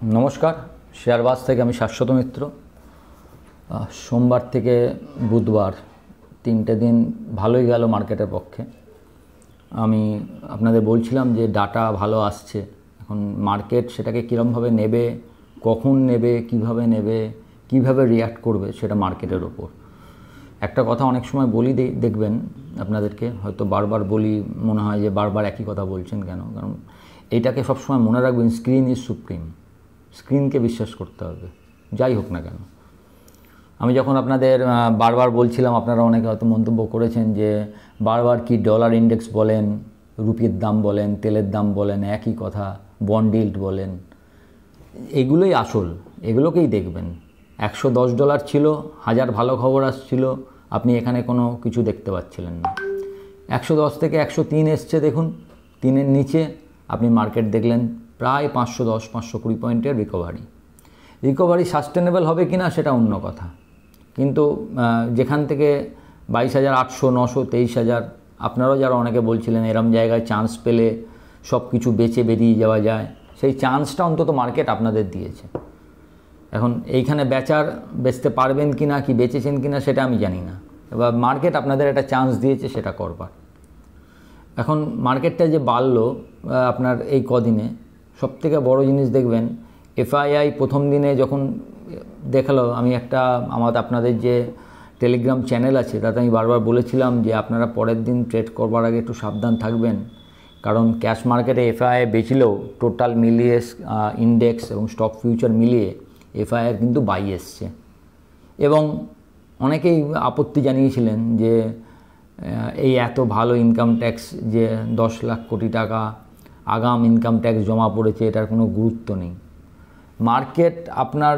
নমস্কার, শেয়ারবাজ থেকে আমি শাশ্বত মিত্র। সোমবার থেকে বুধবার 3টে দিন ভালোই গেল মার্কেটের পক্ষে। আমি আপনাদের বলছিলাম যে ডাটা ভালো আসছে, এখন মার্কেট সেটাকে কীরকমভাবে নেবে, কখন নেবে, কিভাবে রিয়্যাক্ট করবে সেটা মার্কেটের ওপর। একটা কথা অনেক সময় বলি, দেখবেন আপনাদেরকে হয়তো বারবার বলি, মনে হয় যে বারবার একই কথা বলছেন কেন, কারণ এইটাকে সবসময় মনে রাখবেন, স্ক্রিন ইজ সুপ্রিম। স্ক্রিনকে বিশ্বাস করতে হবে, যাই হোক না কেন। আমি যখন আপনাদের বারবার বলছিলাম, আপনারা অনেকে হয়তো মন্তব্য করেছেন যে বারবার কি ডলার ইন্ডেক্স বলেন, রুপির দাম বলেন, তেলের দাম বলেন, একই কথা, বন্ড ইল্ড বলেন, এগুলোই আসল, এগুলোকেই দেখবেন। $110 ছিল, হাজার ভালো খবর আসছিল, আপনি এখানে কোনো কিছু দেখতে পাচ্ছিলেন না। 110 থেকে 103 এসছে, দেখুন 3-এর নিচে আপনি মার্কেট দেখলেন প্রায় 510-520 পয়েন্টের রিকভারি সাস্টেনেবল হবে কি না সেটা অন্য কথা, কিন্তু যেখান থেকে 22,800, 900, 23,000, আপনারাও যারা অনেকে বলছিলেন এরম জায়গায় চান্স পেলে সব কিছু বেচে বেরিয়ে যাওয়া যায়, সেই চান্সটা অন্তত মার্কেট আপনাদের দিয়েছে। এখন এইখানে বেচতে পারবেন কি না, কি বেচেছেন কি না সেটা আমি জানি না, এবার মার্কেট আপনাদের একটা চান্স দিয়েছে সেটা করবার। এখন মার্কেটটা যে বাড়লো আপনার এই কদিনে, সবথেকে বড় জিনিস দেখবেন, এফআইআই প্রথম দিনে যখন দেখালো, আমি আপনাদের যে টেলিগ্রাম চ্যানেল আছে তাতে আমি বারবার বলেছিলাম যে আপনারা পরের দিন ট্রেড করবার আগে একটু সাবধান থাকবেন, কারণ ক্যাশ মার্কেটে এফআইআই বেচলেও টোটাল মিলিয়ে ইন্ডেক্স এবং স্টক ফিউচার মিলিয়ে এফআইআর কিন্তু বাই এসছে। এবং অনেকেই আপত্তি জানিয়েছিলেন যে এই এত ভালো ইনকাম ট্যাক্স, যে 10 লাখ কোটি টাকা আগাম ইনকাম ট্যাক্স জমা পড়েছে, এটার কোনো গুরুত্ব নেই। মার্কেট আপনার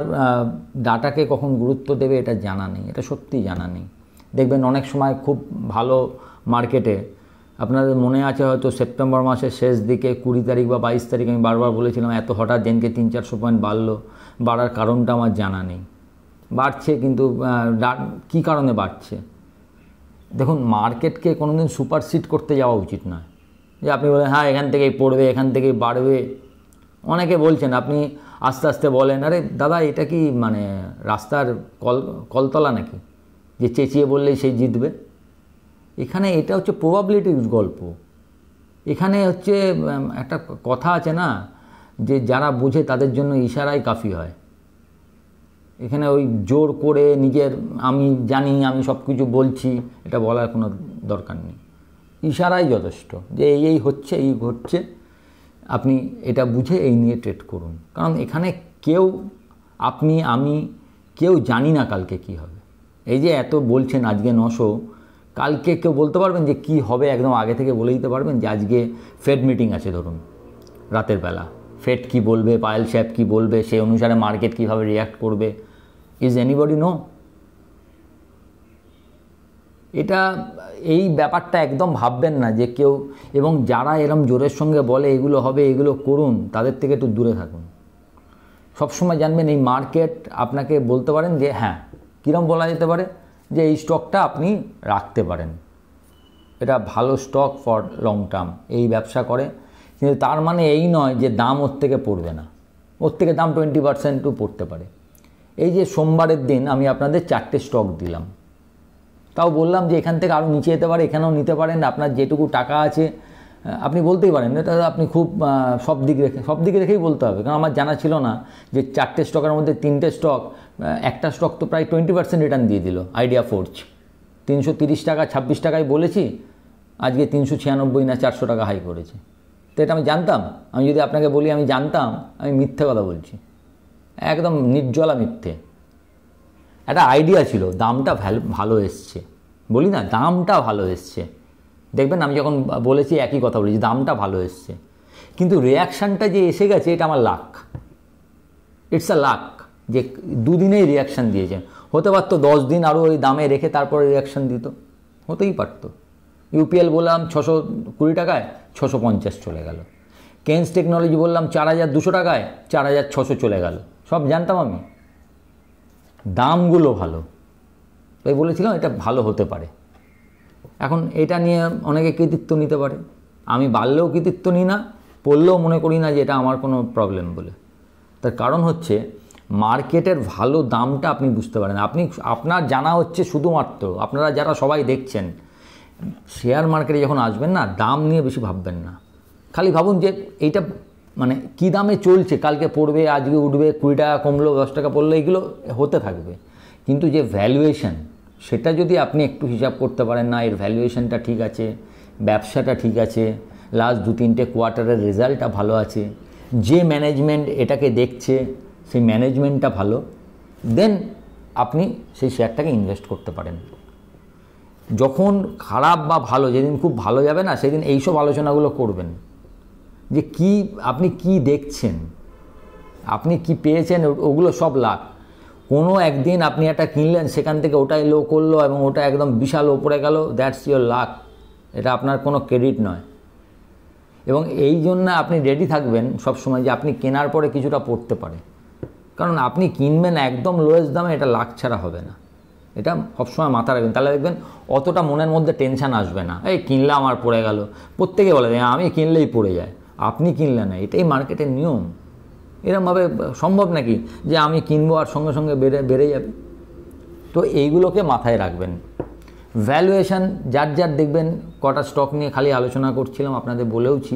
ডাটাকে কখন গুরুত্ব দেবে এটা জানা নেই, এটা সত্যিই জানা নেই। দেখবেন অনেক সময় খুব ভালো মার্কেটে, আপনাদের মনে আছে হয়তো সেপ্টেম্বর মাসের শেষ দিকে 20 তারিখ বা 22 তারিখ আমি বারবার বলেছিলাম এত হঠাৎ দিনকে 300-400 পয়েন্ট বাড়ার কারণটা আমার জানা নেই। বাড়ছে, কিন্তু কী কারণে বাড়ছে? দেখুন, মার্কেটকে কোনোদিন সুপারসিড করতে যাওয়া উচিত নয়, যে আপনি বলেন হ্যাঁ এখান থেকেই পড়বে, এখান থেকেই বাড়বে। অনেকে বলছেন, আপনি আস্তে আস্তে বলেন, আরে দাদা এটা কি মানে রাস্তার কলতলা নাকি যে চেঁচিয়ে বললেই সেই জিতবে? এখানে এটা হচ্ছে প্রবাবিলিটির গল্প। এখানে হচ্ছে একটা কথা আছে না, যে যারা বুঝে তাদের জন্য ইশারাই কাফি হয়। এখানে ওই জোর করে নিজের আমি জানি, আমি সব কিছু বলছি, এটা বলার কোনো দরকার নেই। ইশারাই যথেষ্ট, যে এই হচ্ছে, এই ঘটছে, আপনি এটা বুঝে এই নিয়ে ট্রেড করুন। কারণ এখানে আপনি আমি কেউ জানি না কালকে কি হবে। এই যে এত বলছেন আজকে 900, কালকে কেউ বলতে পারবেন যে কি হবে? একদম আগে থেকে বলে দিতে পারবেন যে আজকে ফেড মিটিং আছে, ধরুন রাতের বেলা, ফেড কি বলবে, পায়েল সাহেব কি বলবে, সেই অনুসারে মার্কেট কিভাবে রিয়্যাক্ট করবে? Is anybody know? এই ব্যাপারটা একদম ভাববেন না যে কেউ, এবং যারা এরম জোরের সঙ্গে বলে এগুলো হবে, এগুলো করুন, তাদের থেকে একটু দূরে থাকুন। সবসময় জানবেন এই মার্কেট আপনাকে বলতে পারেন যে হ্যাঁ, কীরকম বলা যেতে পারে, যে এই স্টকটা আপনি রাখতে পারেন, এটা ভালো স্টক ফর লং টার্ম, এই ব্যবসা করে, কিন্তু তার মানে এই নয় যে দাম ওর থেকে পড়বে না, ওর থেকে দাম 20%ও পড়তে পারে। এই যে সোমবারের দিন আমি আপনাদের 4টে স্টক দিলাম, তাও বললাম যে এখান থেকে আরও নিচে যেতে পারে, এখানেও নিতে পারেন, আপনার যেটুকু টাকা আছে আপনি বলতেই পারেন। এটা আপনি খুব সব দিক রেখেই বলতে হবে, কারণ আমার জানা ছিল না যে 4টে স্টকের মধ্যে 3টে স্টক, একটা স্টক তো প্রায় 20% রিটার্ন দিয়ে দিল, আইডিয়া ফোর্জ। 330 টাকা 26 টাকায় বলেছি, আজকে 396 না 400 টাকা হাই করেছে। তো এটা আমি জানতাম? আমি যদি আপনাকে বলি আমি জানতাম, আমি মিথ্যে কথা বলছি, একদম নির্জলা মিথ্যে। একটা আইডিয়া ছিল, দামটা ভালো এসছে, বলি না দামটা ভালো এসছে, দেখবেন আমি যখন বলেছি একই কথা বলেছি, দামটা ভালো এসছে, কিন্তু রিয়াকশানটা যে এসে গেছে এটা আমার লাক, ইটস আ লাক, যে 2 দিনেই রিয়াকশান দিয়েছে। হতে পারতো 10 দিন আরও ওই দামে রেখে তারপরে রিয়াকশান দিত, হতেই পারতো। ইউপিএল বললাম 620 টাকায়, 650 চলে গেল। কেন্স টেকনোলজি বললাম 4,200 টাকায়, 4,600 চলে গেল। সব জানতাম আমি, দামগুলো ভালো, তাই বলেছিলাম এটা ভালো হতে পারে। এখন এটা নিয়ে অনেকে কৃতিত্ব নিতে পারে, আমি বাড়লেও কৃতিত্ব নিই না, পড়লেও মনে করি না যে এটা আমার কোনো প্রবলেম বলে। তার কারণ হচ্ছে মার্কেটের ভালো দামটা আপনি বুঝতে পারেন। আপনার জানা হচ্ছে শুধুমাত্র, আপনারা যারা সবাই দেখছেন, শেয়ার মার্কেটে যখন আসবেন না, দাম নিয়ে বেশি ভাববেন না। খালি ভাবুন যে এইটা মানে কী দামে চলছে, কালকে পড়বে, আজকে উঠবে, 20 টাকা কমলো, 10 টাকা পড়লো, এইগুলো হতে থাকবে। কিন্তু যে ভ্যালুয়েশন, সেটা যদি আপনি একটু হিসাব করতে পারেন, না এর ভ্যালুয়েশনটা ঠিক আছে, ব্যবসাটা ঠিক আছে, লাস্ট 2-3টে কোয়ার্টারের রেজাল্টটা ভালো আছে, যে ম্যানেজমেন্ট এটাকে দেখছে সেই ম্যানেজমেন্টটা ভালো, দেন আপনি সেই শেয়ারটাকে ইনভেস্ট করতে পারেন। যখন খারাপ বা ভালো, যেদিন খুব ভালো যাবে না, সেদিন এইসব আলোচনাগুলো করবেন যে আপনি কি দেখছেন, আপনি কি পেয়েছেন, ওগুলো সব লাভ। কোনো একদিন আপনি একটা কিনলেন, সেখান থেকে ওটাই লো করলো এবং ওটা একদম বিশাল ওপরে গেল, দ্যাটস ইয়োর লাক, এটা আপনার কোনো ক্রেডিট নয়। এবং এই জন্য আপনি রেডি থাকবেন সবসময় যে আপনি কেনার পরে কিছুটা পড়তে পারে, কারণ আপনি কিনবেন একদম লোয়েস্ট দামে, এটা লাখ ছাড়া হবে না, এটা সবসময় মাথা রাখবেন। তাহলে দেখবেন অতটা মনের মধ্যে টেনশান আসবে না, এই কিনলাম আর পড়ে গেল। প্রত্যেকে বলে আমি কিনলেই পড়ে যায়, আপনি কিনলে না, এটাই মার্কেটের নিয়ম। এরকমভাবে সম্ভব নাকি যে আমি কিনবো আর সঙ্গে সঙ্গে বেড়ে যাবে? তো এইগুলোকে মাথায় রাখবেন। ভ্যালুয়েশন যার দেখবেন, কটা স্টক নিয়ে খালি আলোচনা করছিলাম, আপনাদের বলেওছি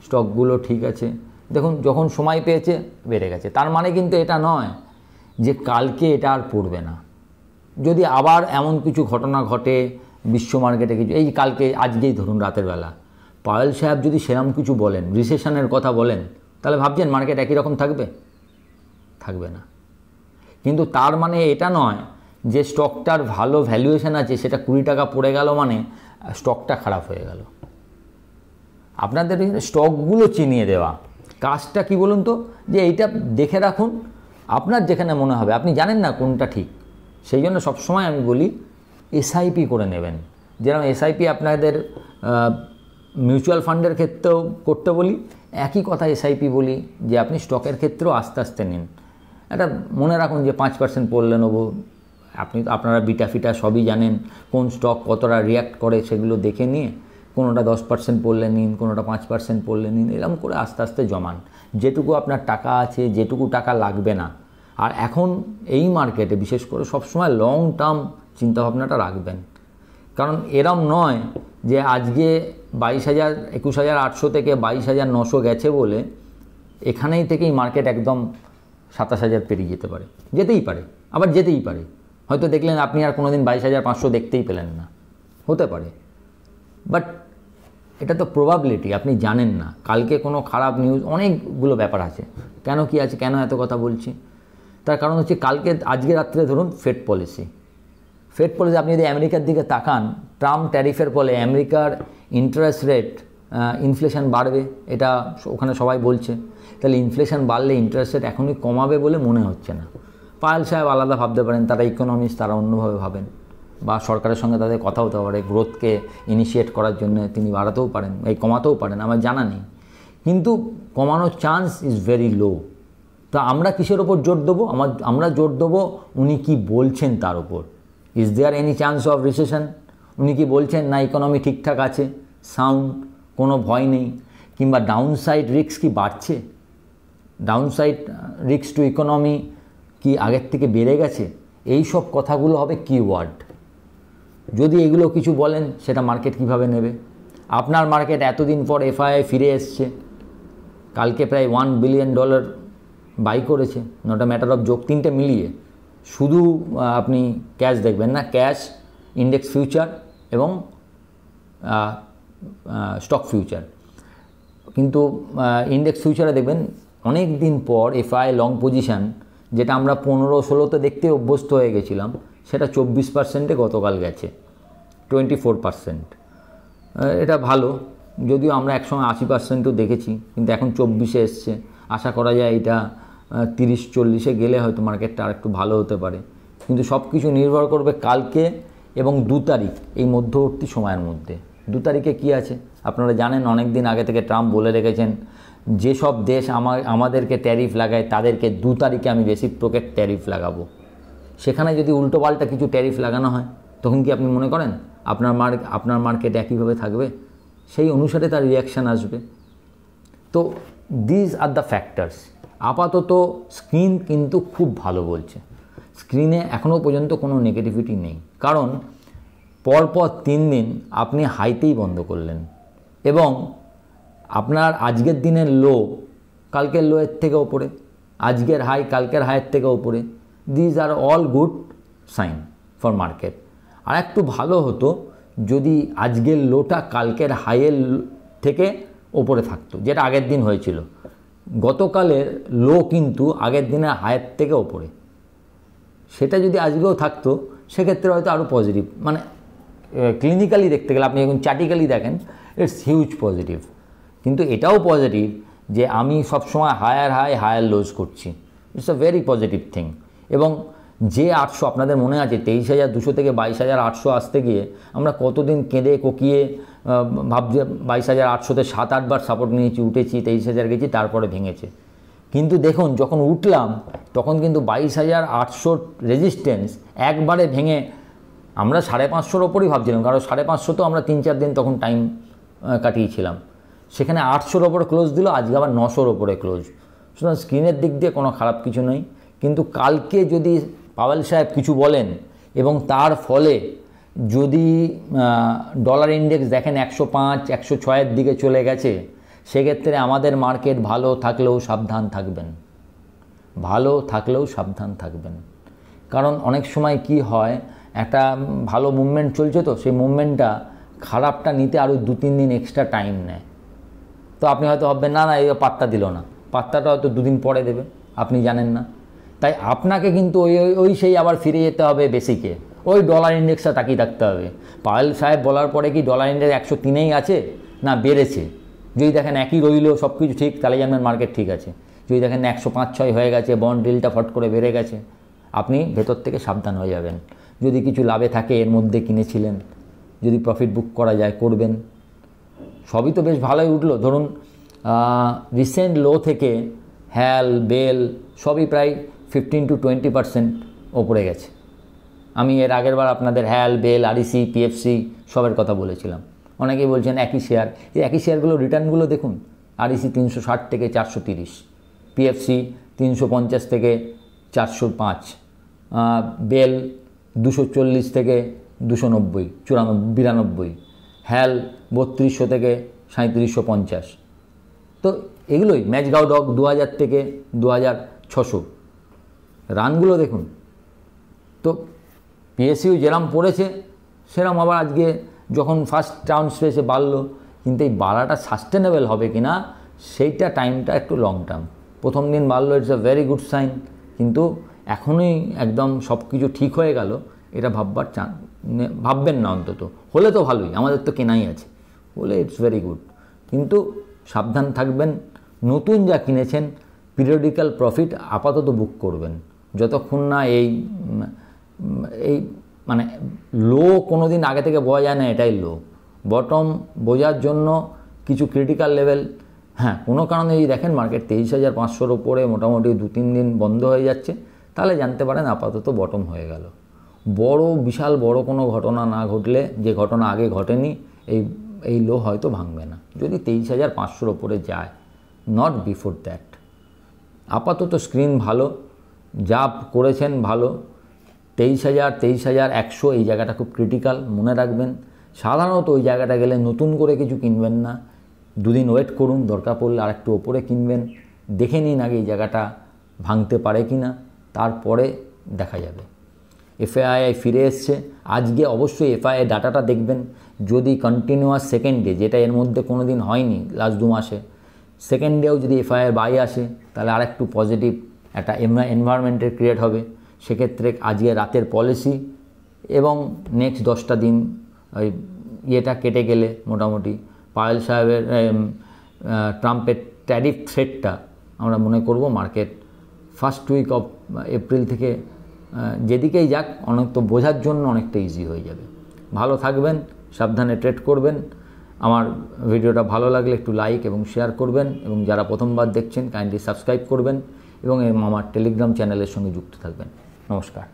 স্টকগুলো ঠিক আছে, দেখুন যখন সময় পেয়েছে বেড়ে গেছে, তার মানে কিন্তু এটা নয় যে কালকে এটা আর পড়বে না। যদি আবার এমন কিছু ঘটনা ঘটে বিশ্ব মার্কেটে, কিছু এই কালকে আজকেই ধরুন রাতের বেলা পায়েল সাহেব যদি সেরকম কিছু বলেন, রিসেশনের কথা বলেন, তাহলে ভাবছেন মার্কেট একই রকম থাকবে? থাকবে না। কিন্তু তার মানে এটা নয় যে স্টকটার ভালো ভ্যালুয়েশন আছে, সেটা 20 টাকা পড়ে গেল মানে স্টকটা খারাপ হয়ে গেল। আপনাদের স্টকগুলো চিনিয়ে দেওয়া কাজটা কি বলুন তো, যে এইটা দেখে রাখুন, আপনার যেখানে মনে হবে, আপনি জানেন না কোনটা ঠিক, সেই জন্য সবসময় আমি বলি এসআইপি করে নেবেন। যেরকম এসআইপি আপনাদের মিউচুয়াল ফান্ডের ক্ষেত্রেও করতে বলি, একই কথা এসআইপি বলি যে আপনি স্টকের ক্ষেত্রেও আস্তে আস্তে নিন। এটা মনে রাখুন যে 5% পড়লে নেবো, আপনারা বিটা ফিটা সবই জানেন, কোন স্টক কতটা রিয়াক্ট করে সেগুলো দেখে নিয়ে কোনোটা 10% পড়লে নিন, কোনোটা 5% পড়লে নিন, এরকম করে আস্তে আস্তে জমান। যেটুকু আপনার টাকা আছে, যেটুকু টাকা লাগবে না। আর এখন এই মার্কেটে বিশেষ করে সবসময় লং টার্ম চিন্তাভাবনাটা রাখবেন, কারণ এরম নয় যে আজকে 22,800 থেকে 22,900 গেছে বলে এখানেই থেকেই মার্কেট একদম 27,000 পেরিয়ে যেতে পারে, যেতেই পারে, আবার যেতেই পারে। হয়তো দেখলেন আপনি আর কোনোদিন 22,500 দেখতেই পেলেন না, হতে পারে। বাট এটা তো প্রবাবিলিটি, আপনি জানেন না কালকে কোনো খারাপ নিউজ, অনেকগুলো ব্যাপার আছে। কেন কি আছে, কেন এত কথা বলছি, তার কারণ হচ্ছে আজকে রাত্রে ধরুন ফেড পলিসি আপনি যদি আমেরিকার দিকে তাকান, ট্রাম্প ট্যারিফের ফলে আমেরিকার ইন্টারেস্ট রেট, ইনফ্লেশন বাড়বে, এটা ওখানে সবাই বলছে। তাহলে ইনফ্লেশন বাড়লে ইন্টারেস্ট রেট এখনই কমাবে বলে মনে হচ্ছে না। পায়েল সাহেব আলাদা ভাবতে পারেন, তারা ইকোনমিস্ট, তারা অন্যভাবে ভাবেন, বা সরকারের সঙ্গে তাদের কথা হতে পারে, গ্রোথকে ইনিশিয়েট করার জন্য তিনি বাড়াতেও পারেন, কমাতেও পারেন, আমার জানা নেই। কিন্তু কমানোর চান্স ইজ ভেরি লো। তো আমরা কিসের ওপর জোর দেবো? আমরা জোর দেবো উনি কি বলছেন তার ওপর। Is there any chance of recession? উনি কি বলছেন না ইকোনমি ঠিকঠাক আছে, সাউন্ড, কোনো ভয় নেই, কিংবা ডাউনসাইড রিস্ক কি বাড়ছে, ডাউনসাইড রিস্ক টু ইকোনমি কি আগের থেকে বেড়ে গেছে? এই সব কথাগুলো হবে কিওয়ার্ড। যদি এগুলো কিছু বলেন, সেটা মার্কেট কিভাবে নেবে? আপনার মার্কেট এতদিন পর এফআইআই ফিরে এসছে, কালকে প্রায় $1 বিলিয়ন বাই করেছে, নট আ ম্যাটার অফ যোগ, তিনটে মিলিয়ে। শুধু আপনি ক্যাশ দেখবেন না, ক্যাশ, ইন্ডেক্স ফিউচার এবং স্টক ফিউচার। কিন্তু ইন্ডেক্স ফিউচারে দেখবেন অনেক দিন পর এফআইআই লং পজিশান, যেটা আমরা 15-16তে দেখতে অভ্যস্ত হয়ে গেছিলাম, সেটা 24%-এ গতকাল গেছে, 24%। এটা ভালো, যদিও আমরা একসময় 80%ও দেখেছি, কিন্তু এখন 24-এ এসছে। আশা করা যায় এটা 30-40-এ গেলে হয়তো মার্কেটটা আর একটু ভালো হতে পারে। কিন্তু সব কিছু নির্ভর করবে কালকে এবং 2 তারিখ, এই মধ্যবর্তী সময়ের মধ্যে। 2 তারিখে কী আছে আপনারা জানেন, অনেক দিন আগে থেকে ট্রাম্প বলে রেখেছেন যেসব দেশ আমাদেরকে ট্যারিফ লাগায় তাদেরকে 2 তারিখে আমি রেসিপ্রোকেট ট্যারিফ লাগাবো। সেখানে যদি উল্টোপাল্টা কিছু ট্যারিফ লাগানো হয়, তখন কি আপনি মনে করেন আপনার মার্কেট একইভাবে থাকবে? সেই অনুসারে তার রিয়াকশান আসবে। তো দিস আর দ্য ফ্যাক্টরস। আপাতত স্ক্রিন কিন্তু খুব ভালো বলছে, স্ক্রিনে এখনও পর্যন্ত কোনো নেগেটিভিটি নেই, কারণ পরপর 3 দিন আপনি হাইতেই বন্ধ করলেন এবং আপনার আজকের দিনের লো কালকের লোয়ের থেকে ওপরে, আজকের হাই কালকের হাইয়ের থেকে ওপরে। These are all good sign for market. আর একটু ভালো হতো যদি আজকের লোটা কালকের হাইয়ের থেকে ওপরে থাকতো, যেটা আগের দিন হয়েছিল। গতকালের লো কিন্তু আগের দিনের হাইয়ের থেকে ওপরে, সেটা যদি আজকেও থাকতো সেক্ষেত্রে হয়তো আরও পজিটিভ, মানে ক্লিনিক্যালি দেখতে গেলে, আপনি এখন চার্টিক্যালি দেখেন, ইটস হিউজ পজিটিভ। কিন্তু এটাও পজিটিভ যে আমি সবসময় হায়ার লোজ করছি, it's a very positive thing. এবং যে 800, আপনাদের মনে আছে 23,200 থেকে 22,800 আসতে গিয়ে আমরা কতদিন কেঁদে কোকিয়ে ভাবছি 22,800-তে 7-8 বার সাপোর্ট নিয়েছি, উঠেছি, 23,000 গেছি, তারপরে ভেঙেছে। কিন্তু দেখুন যখন উঠলাম তখন কিন্তু 22,800 রেজিস্ট্যান্স একবারে ভেঙে আমরা 550-র ওপরই ভাবছিলাম, কারণ 550 তো আমরা 3-4 দিন তখন টাইম কাটিয়েছিলাম, সেখানে 800-র ওপরে ক্লোজ দিল, আজকে আবার 900-র ওপরে ক্লোজ। সুতরাং স্ক্রিনের দিক দিয়ে কোনো খারাপ কিছু নেই। কিন্তু কালকে যদি পাওয়েল সাহেব কিছু বলেন এবং তার ফলে যদি ডলার ইন্ডেক্স দেখেন 105-106-এর দিকে চলে গেছে, সেক্ষেত্রে আমাদের মার্কেট ভালো থাকলেও সাবধান থাকবেন। কারণ অনেক সময় কি হয়, একটা ভালো মুভমেন্ট চলছে, তো সেই মুভমেন্টটা খারাপটা নিতে আরও 2-3 দিন এক্সট্রা টাইম নেয়। তো আপনি হয়তো ভাববেন না এই পাত্তা দিল না, পাত্তাটা হয়তো 2 দিন পরে দেবে, আপনি জানেন না। তাই আপনাকে কিন্তু ওই সেই আবার ফিরে যেতে হবে বেসিকে, ওই ডলার ইন্ডেক্সটা তাকিয়ে থাকতে হবে। পাওয়েল সাহেব বলার পরে কি ডলার ইন্ডেক্স 103-এই আছে না বেড়েছে? যদি দেখেন একই রইল, সব কিছু ঠিক, তাহলে জানবেন মার্কেট ঠিক আছে। যদি দেখেন 105-6 হয়ে গেছে, বন্ড ডিলটা ফট করে বেড়ে গেছে, আপনি ভেতর থেকে সাবধান হয়ে যাবেন। যদি কিছু লাভে থাকে এর মধ্যে কিনেছিলেন, যদি প্রফিট বুক করা যায় করবেন। সবই তো বেশ ভালোই উঠলো। ধরুন রিসেন্ট লো থেকে হ্যাল বেল সবই প্রায় 15-20% ওপরে গেছে। আমি এর আগের বার আপনাদের হ্যাল বেল আরইসি পিএফসি সবের কথা বলেছিলাম। অনেকেই বলছেন একই শেয়ার, এই একই শেয়ারগুলো রিটার্নগুলো দেখুন। আরইসি 360 থেকে 430, পিএফসি 350 থেকে 405, বেল 240 থেকে 290, 92, হ্যাল 3200 থেকে 3750। তো এগুলোই ম্যাচগাঁও ডগ 2000 থেকে 2600। রানগুলো দেখুন। তো পিএসইউ যেরম পড়েছে সেরম আবার আজকে যখন ফার্স্ট টাউন স্পেসে বাড়লো, কিন্তু এই বাড়াটা সাস্টেনেবল হবে কি না সেইটা টাইমটা একটু লং টার্ম। প্রথম দিন বাড়লো, it's a very good sign, কিন্তু এখনই একদম সব কিছু ঠিক হয়ে গেল এটা ভাববেন না। অন্তত হলে তো ভালোই, আমাদের তো কেনাই আছে, বলে ইটস ভেরি গুড। কিন্তু সাবধান থাকবেন। নতুন যা কিনেছেন পিরিয়ডিক্যাল প্রফিট আপাতত বুক করবেন, যতক্ষণ না এই মানে লো কোনো দিন আগে থেকে বোঝা যায় না এটাই লো। বটম বোঝার জন্য কিছু ক্রিটিক্যাল লেভেল, হ্যাঁ কোনো কারণে যদি দেখেন মার্কেট 23,500-র ওপরে মোটামুটি 2-3 দিন বন্ধ হয়ে যাচ্ছে, তাহলে জানতে পারেন আপাতত বটম হয়ে গেল। বিশাল বড় কোনো ঘটনা না ঘটলে, যে ঘটনা আগে ঘটেনি, এই লো হয়তো ভাঙবে না যদি 23,500-র ওপরে যায়, নট বিফোর দ্যাট। আপাতত স্ক্রিন ভালো, যা করেছেন ভালো। 23,100 এই জায়গাটা খুব ক্রিটিক্যাল, মনে রাখবেন। সাধারণত ওই জায়গাটা গেলে নতুন করে কিছু কিনবেন না, 2 দিন ওয়েট করুন, দরকার পড়লে আরেকটু ওপরে কিনবেন। দেখে নিন আগে এই জায়গাটা ভাঙতে পারে কি না, তারপরে দেখা যাবে। এফআইআই ফিরে এসছে আজকে, অবশ্যই এফআইআই ডাটাটা দেখবেন। যদি কন্টিনিউয়াস সেকেন্ডে, যেটা এর মধ্যে কোনো দিন হয়নি লাস্ট 2 মাসে, সেকেন্ডেও যদি এফআইআই বাই আসে, তাহলে আর একটু পজিটিভ একটা এনভায়রনমেন্টের ক্রিয়েট হবে। সেক্ষেত্রে আজকে রাতের পলিসি এবং নেক্সট 10টা দিন ওই ইয়েটা কেটে গেলে মোটামুটি পাওয়েল সাহেবের ট্রাম্পের ট্যারিফ থ্রেটটা আমরা মনে করব market first week of April থেকে যেদিকেই যাক অনেক তো বোঝার জন্য অনেকটা ইজি হয়ে যাবে। ভালো থাকবেন, সাবধানে ট্রেড করবেন। আমার ভিডিওটা ভালো লাগলে একটু লাইক এবং শেয়ার করবেন, এবং যারা প্রথমবার দেখছেন কাইন্ডলি সাবস্ক্রাইব করবেন এবং আমার টেলিগ্রাম চ্যানেলের সঙ্গে যুক্ত থাকবেন। নমস্কার।